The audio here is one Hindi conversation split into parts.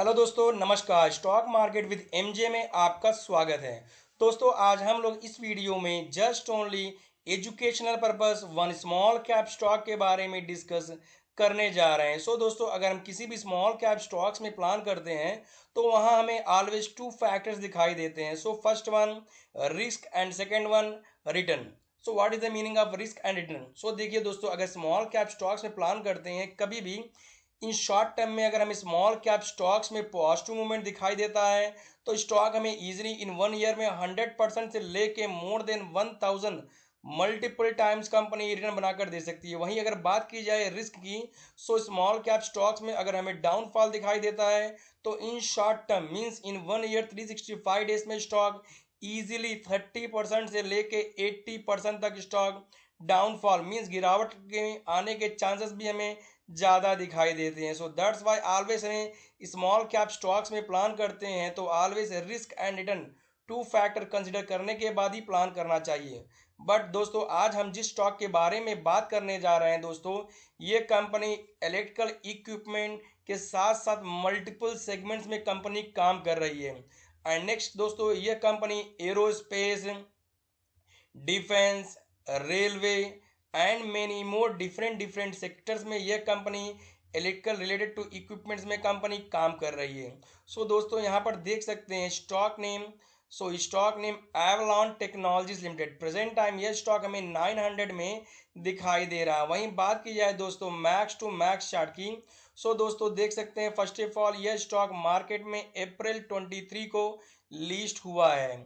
हेलो दोस्तों, नमस्कार। स्टॉक मार्केट विद एमजे में आपका स्वागत है। दोस्तों, आज हम लोग इस वीडियो में just only educational purpose one small cap stock के बारे में डिस्कस करने जा रहे हैं। दोस्तों, अगर हम किसी भी स्मॉल कैप स्टॉक्स में प्लान करते हैं तो वहाँ हमें ऑलवेज टू फैक्टर्स दिखाई देते हैं। First one risk and second one return. What is the meaning of risk and return? देखिए दोस्तों, अगर स्मॉल कैप स्टॉक्स में प्लान करते हैं कभी भी इन शॉर्ट टर्म में, अगर हमें स्मॉल कैप स्टॉक्स में पॉजिटिव मूवमेंट दिखाई देता है तो स्टॉक हमें इजीली इन 1 ईयर में 100% से लेके more than 1000 multiple times company return बनाकर दे सकती है। वहीं अगर बात की जाए रिस्क की, स्मॉल कैप स्टॉक्स में अगर हमें डाउनफॉल दिखाई देता है तो in short term means in 1 year 365 days में स्टॉक इजीली 30% से लेके 80% तक स्टॉक डाउनफॉल मींस गिरावट के आने के चांसेस भी हमें ज़्यादा दिखाई देते हैं। दैट्स वाई ऑलवेज हमें स्मॉल कैप स्टॉक्स में प्लान करते हैं तो always risk and return two factor consider करने के बाद ही प्लान करना चाहिए। बट दोस्तों, आज हम जिस स्टॉक के बारे में बात करने जा रहे हैं दोस्तों, ये कंपनी इलेक्ट्रिकल इक्विपमेंट के साथ साथ मल्टीपल सेगमेंट्स में कंपनी काम कर रही है। एंड नेक्स्ट दोस्तों, ये company aerospace, defence, railway and many more different sectors में यह company electrical related to equipments में कंपनी काम कर रही है। दोस्तों, यहाँ पर देख सकते हैं stock name. Stock name Avalon technologies limited. Present time यह स्टॉक हमें 900 में दिखाई दे रहा है। वहीं बात की जाए दोस्तों मैक्स टू मैक्स चार्ट की, दोस्तों देख सकते हैं फर्स्ट ऑफ ऑल यह स्टॉक मार्केट में अप्रैल 23 को लिस्ट हुआ है।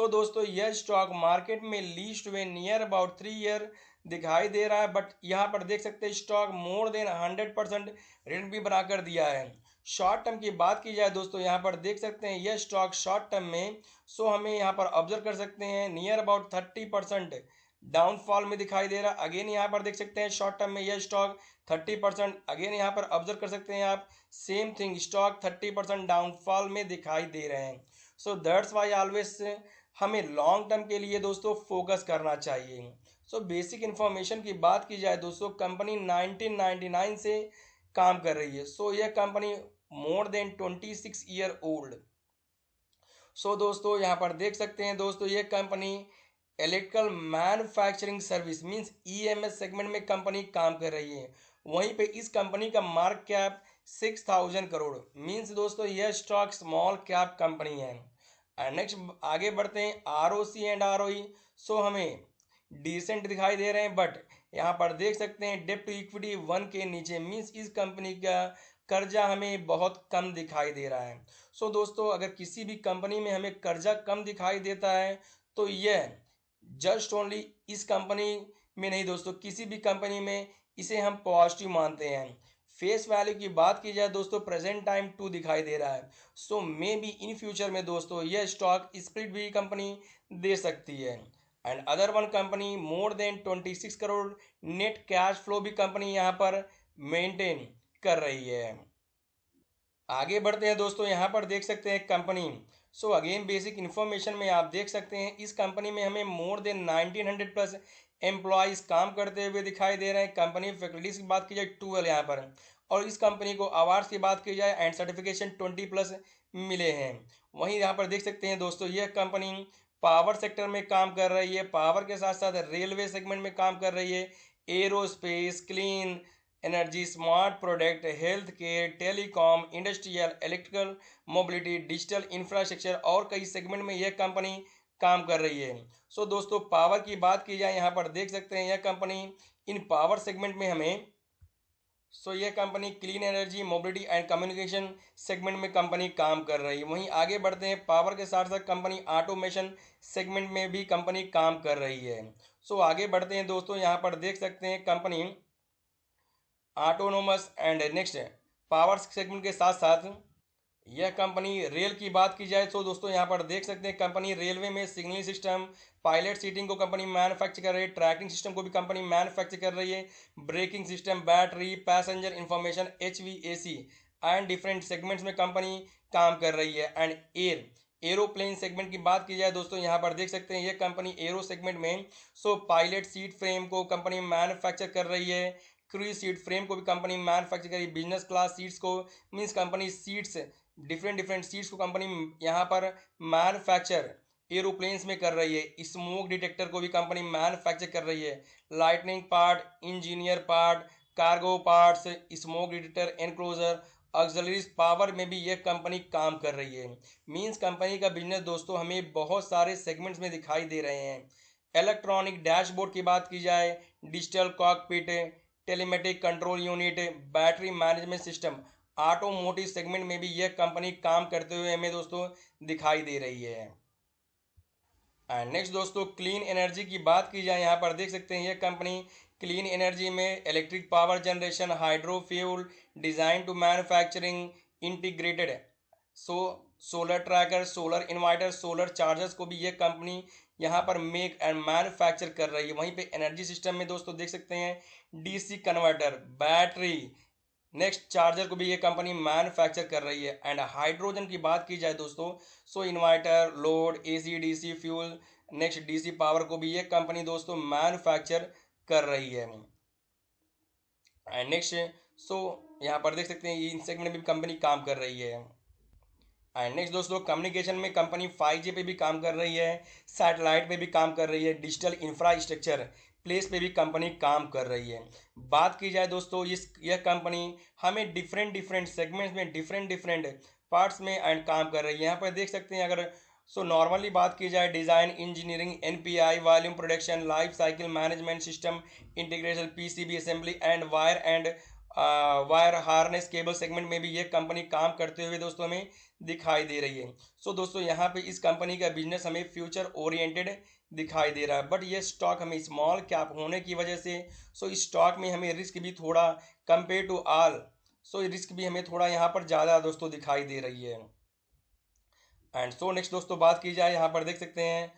दोस्तों, यह स्टॉक मार्केट में लिस्ट हुए नियर अबाउट 3 ईयर दिखाई दे रहा है। बट यहाँ पर देख सकते हैं स्टॉक मोर देन 100% रिटर्न भी बनाकर दिया है। शॉर्ट टर्म की बात की जाए दोस्तों, यहाँ पर देख सकते हैं यह स्टॉक शॉर्ट टर्म में हमें यहाँ पर ऑब्जर्व कर सकते हैं नियर अबाउट 30% डाउनफॉल में दिखाई दे रहा है। अगेन यहाँ पर देख सकते हैं शॉर्ट टर्म में यह स्टॉक 30%, अगेन यहाँ पर ऑब्जर्व कर सकते हैं आप सेम थिंग स्टॉक 30% डाउनफॉल में दिखाई दे रहे हैं। दैट्स वाई ऑलवेज हमें लॉन्ग टर्म के लिए दोस्तों फोकस करना चाहिए। बेसिक इन्फॉर्मेशन की बात की जाए दोस्तों, कंपनी 1999 से काम कर रही है। यह company more than 26 year old. दोस्तों, यहाँ पर देख सकते हैं दोस्तों, यह company electrical manufacturing service means EMS segment में कंपनी काम कर रही है। वहीं पे इस कंपनी का मार्केट कैप 6000 करोड़ मींस दोस्तों यह स्टॉक स्मॉल कैप कंपनी है। एंड नेक्स्ट आगे बढ़ते हैं R O C and R O E. हमें डिसेंट दिखाई दे रहे हैं, बट यहाँ पर देख सकते हैं डेप्ट टू इक्विटी 1 के नीचे मींस इस कंपनी का कर्जा हमें बहुत कम दिखाई दे रहा है। दोस्तों, अगर किसी भी कंपनी में हमें कर्जा कम दिखाई देता है तो यह जस्ट ओनली इस कंपनी में नहीं दोस्तों, किसी भी कंपनी में इसे हम पॉजिटिव मानते हैं। फेस वैल्यू की बात की जाए दोस्तों, प्रेजेंट टाइम 2 दिखाई दे रहा है। मे बी इन फ्यूचर में दोस्तों यह स्टॉक स्प्लिट भी कंपनी दे सकती है। And other one company more than 26 crore net cash flow भी कंपनी यहाँ पर मेंटेन कर रही है। आगे बढ़ते हैं दोस्तों, यहाँ पर देख सकते हैं कंपनी। अगेन बेसिक इन्फॉर्मेशन में आप देख सकते हैं इस कंपनी में हमें मोर देन 1900 प्लस एम्प्लॉयज काम करते हुए दिखाई दे रहे हैं। कंपनी फैकल्टीज की बात की जाए 12 यहाँ पर, और इस कंपनी को अवार्ड्स की बात की जाए एंड सर्टिफिकेशन 20 प्लस मिले हैं। वहीं यहाँ पर देख सकते हैं दोस्तों यह कंपनी पावर सेक्टर में काम कर रही है, पावर के साथ साथ रेलवे सेगमेंट में काम कर रही है, aerospace, clean energy, smart product, health care, telecom, industrial, electrical mobility, digital infrastructure और कई सेगमेंट में यह कंपनी काम कर रही है। दोस्तों, पावर की बात की जाए यहाँ पर देख सकते हैं यह कंपनी इन पावर सेगमेंट में हमें यह company clean energy, mobility and communication segment में कंपनी काम कर रही है। वहीं आगे बढ़ते हैं, पावर के साथ साथ कंपनी ऑटोमेशन सेगमेंट में भी कंपनी काम कर रही है। आगे बढ़ते हैं दोस्तों, यहाँ पर देख सकते हैं company autonomous and next power segment के साथ साथ यह कंपनी रेल की बात की जाए तो दोस्तों यहाँ पर देख सकते हैं कंपनी रेलवे में सिग्नलिंग सिस्टम, पायलट सीटिंग को कंपनी मैन्युफैक्चर कर रही है, ट्रैकिंग सिस्टम को भी कंपनी मैन्युफैक्चर कर रही है, braking system, battery, passenger information, HVAC and different segments में कंपनी काम कर रही है। एंड एरोप्लेन सेगमेंट की बात की जाए दोस्तों, यहाँ पर देख सकते हैं यह कंपनी एरो सेगमेंट में पायलट सीट फ्रेम को कंपनी मैन्युफैक्चर कर रही है, क्रूज सीट फ्रेम को भी कंपनी मैन्युफैक्चर कर रही है। बिजनेस क्लास सीट्स को means company seats different different seats को कंपनी यहाँ पर मैन्युफैक्चर एरोप्लेन्स में कर रही है। स्मोक डिटेक्टर को भी कंपनी मैन्युफैक्चर कर रही है। Lightning part, engineer part, cargo parts, smoke detector, enclosure, auxiliaries power में भी यह कंपनी काम कर रही है। मींस कंपनी का बिजनेस दोस्तों हमें बहुत सारे सेगमेंट्स में दिखाई दे रहे हैं। इलेक्ट्रॉनिक डैशबोर्ड की बात की जाए, digital cockpit, telematic control unit, battery management system, automotive segment में भी यह कंपनी काम करते हुए हमें दोस्तों दिखाई दे रही है। एंड नेक्स्ट दोस्तों क्लीन एनर्जी की बात की जाए, यहाँ पर देख सकते हैं यह कंपनी क्लीन एनर्जी में electric power generation, hydro fuel, design to manufacturing, integrated solar tracker, solar inverter, solar chargers को भी यह कंपनी यहाँ पर मेक एंड मैन्युफैक्चर कर रही है। वहीं पे एनर्जी सिस्टम में दोस्तों देख सकते हैं DC converter, battery, next charger को भी ये कंपनी मैन्युफैक्चर कर रही है। एंड हाइड्रोजन की बात की जाए दोस्तों, so inverter, load, AC DC fuel, next DC power को भी ये कंपनी दोस्तों मैन्युफैक्चर कर रही है। एंड नेक्स्ट सो यहाँ पर देख सकते हैं इन सेगमेंट में भी कंपनी काम कर रही है। एंड नेक्स्ट दोस्तों कम्युनिकेशन में कंपनी 5G पे भी काम कर रही है, सैटेलाइट पे भी काम कर रही है, डिजिटल इंफ्रास्ट्रक्चर प्लेस पे भी कंपनी काम कर रही है। बात की जाए दोस्तों यह कंपनी हमें डिफरेंट डिफरेंट सेगमेंट्स में डिफरेंट डिफरेंट पार्ट्स में एंड काम कर रही है। यहाँ पर देख सकते हैं अगर नॉर्मली बात की जाए design, engineering, NPI, volume production, life cycle management system integration, PCB assembly and wire harness cable segment में भी ये कंपनी काम करते हुए दोस्तों हमें दिखाई दे रही है। दोस्तों यहाँ पे इस कंपनी का बिजनेस हमें फ्यूचर ओरिएंटेड दिखाई दे रहा है, बट ये स्टॉक हमें स्मॉल कैप होने की वजह से इस स्टॉक में हमें रिस्क भी थोड़ा कंपेयर टू ऑल रिस्क भी हमें थोड़ा यहाँ पर ज़्यादा दोस्तों दिखाई दे रही है। एंड नेक्स्ट दोस्तों बात की जाए, यहाँ पर देख सकते हैं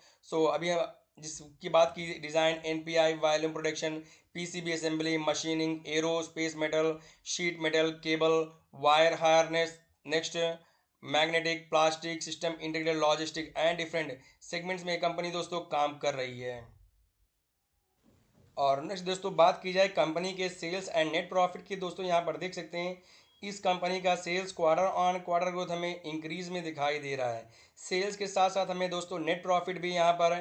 अभी हम जिसकी बात की design, NPI, volume production, PCB assembly, machining, arrow space metal, sheet metal, cable, wire harness, next magnetic, plastic system integrated, logistic and different segments में कंपनी दोस्तों काम कर रही है। और नेक्स्ट दोस्तों बात की जाए कंपनी के सेल्स एंड नेट प्रॉफिट की, दोस्तों यहाँ पर देख सकते हैं इस कंपनी का sales quarter on quarter growth हमें इंक्रीज में दिखाई दे रहा है। सेल्स के साथ साथ हमें दोस्तों नेट प्रॉफिट भी यहाँ पर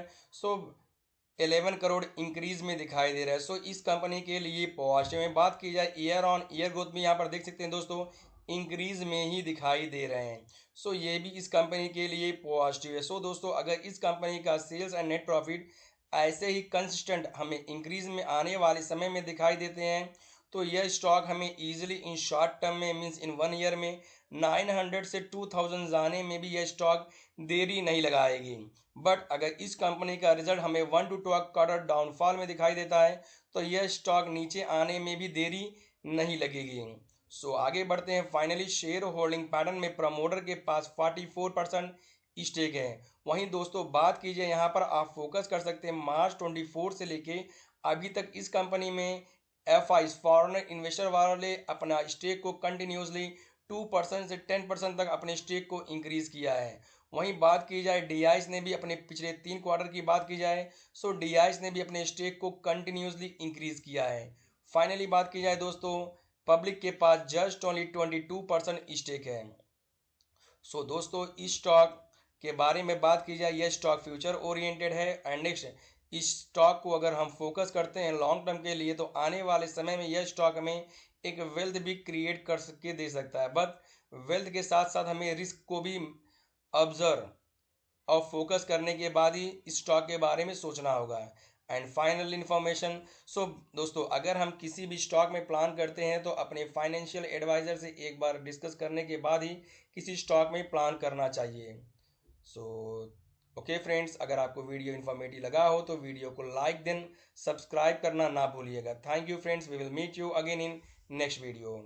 11 करोड़ इंक्रीज में दिखाई दे रहा है। इस कंपनी के लिए पॉजिटिव में बात की जाए ईयर ऑन ईयर ग्रोथ भी यहाँ पर देख सकते हैं दोस्तों इंक्रीज में ही दिखाई दे रहे हैं। ये भी इस कंपनी के लिए पॉजिटिव है। दोस्तों अगर इस कंपनी का सेल्स एंड नेट प्रॉफिट ऐसे ही कंसिस्टेंट हमें इंक्रीज में आने वाले समय में दिखाई देते हैं तो यह स्टॉक हमें इजीली इन शॉर्ट टर्म में मीन्स इन 1 ईयर में 900 से 2000 जाने में भी यह स्टॉक देरी नहीं लगाएगी। बट अगर इस कंपनी का रिजल्ट हमें 1 to 2 क्वार्टर डाउनफॉल में दिखाई देता है तो यह स्टॉक नीचे आने में भी देरी नहीं लगेगी। आगे बढ़ते हैं। फाइनली शेयर होल्डिंग पैटर्न में प्रमोटर के पास 44% स्टेक है। वहीं दोस्तों बात कीजिए यहाँ पर आप फोकस कर सकते हैं मार्च 24 से लेके अभी तक इस कंपनी में FIs फॉरेनर इन्वेस्टर वाले अपना स्टेक को कंटिन्यूसली 2% से 10% तक अपने स्टेक को इंक्रीज किया है। वहीं बात की जाए DIs ने भी अपने पिछले 3 क्वार्टर की बात की जाए DIs ने भी अपने स्टेक को कंटिन्यूसली इंक्रीज किया है। फाइनली बात की जाए दोस्तों पब्लिक के पास जस्ट ओनली 22% स्टेक है। दोस्तों इस स्टॉक के बारे में बात की जाए यह स्टॉक फ्यूचर ओरिएंटेड है। एंड नेक्स्ट इस स्टॉक को अगर हम फोकस करते हैं लॉन्ग टर्म के लिए तो आने वाले समय में यह स्टॉक हमें एक वेल्थ भी क्रिएट कर के दे सकता है। बट वेल्थ के साथ साथ हमें रिस्क को भी ऑब्जर्व और फोकस करने के बाद ही इस स्टॉक के बारे में सोचना होगा। एंड फाइनल इन्फॉर्मेशन दोस्तों अगर हम किसी भी स्टॉक में प्लान करते हैं तो अपने फाइनेंशियल एडवाइज़र से एक बार डिस्कस करने के बाद ही किसी स्टॉक में प्लान करना चाहिए। ओके फ्रेंड्स, अगर आपको वीडियो इन्फॉर्मेटिव लगा हो तो वीडियो को लाइक देन सब्सक्राइब करना ना भूलिएगा। Thank you friends, we will meet you again in next video.